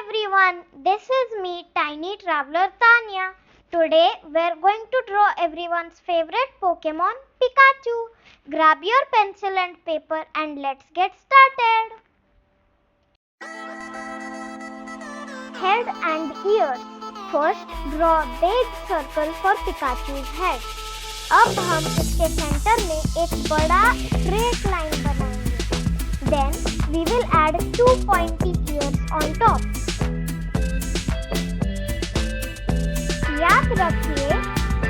everyone, this is me, Tiny Traveller Tanya. Today we're going to draw everyone's favorite Pokemon, Pikachu. Grab your pencil and paper and let's get started. Head and ears. First draw a big circle for Pikachu's head. अब हम इसके centre में एक बड़ा straight line बनाएंगे. Then we will add two pointy ears on top. याद रखिए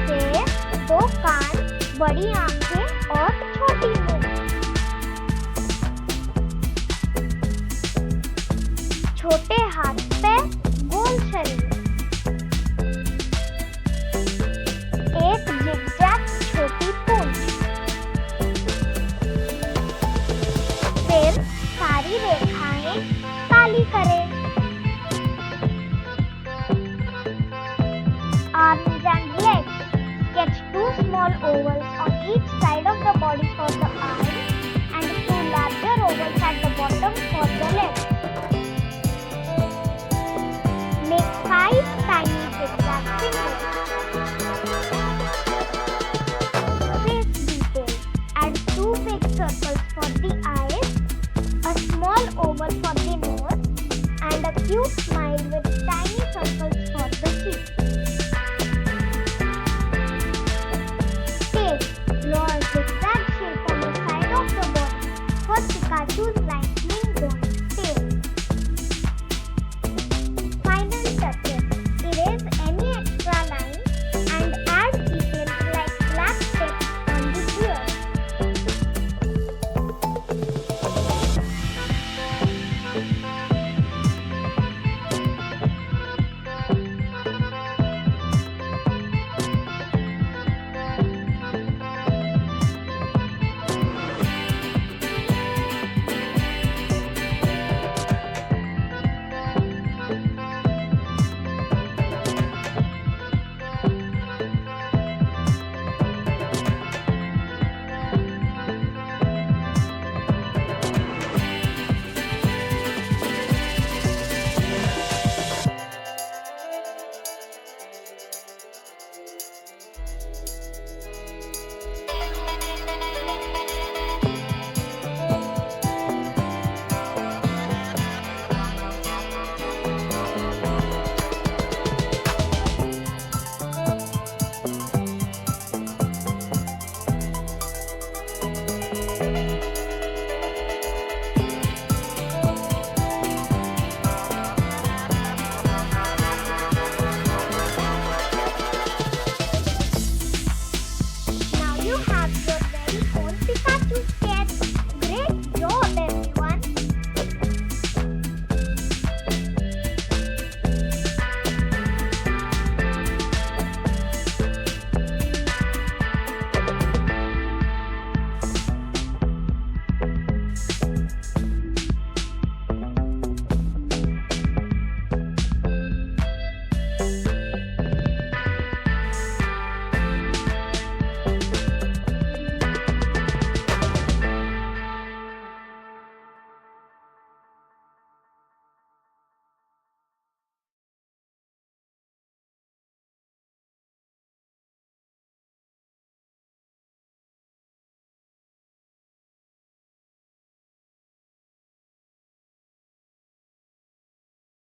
face, दो कान, बड़ी आंखें और छोटी मूंछ. छोटे हाथ पैर, गोल शरीर. एक जिगजैग छोटी पूंछ. फिर सारी रेखाएं काली करें. Arms and legs. Sketch two small ovals on each side of the body for the arms and two larger ovals at the bottom for the legs. Make 5 tiny zigzag fingers. Face detail. Add 2 big circles for the eyes, a small oval for the nose, and a cute smile with tiny circles for the cheeks.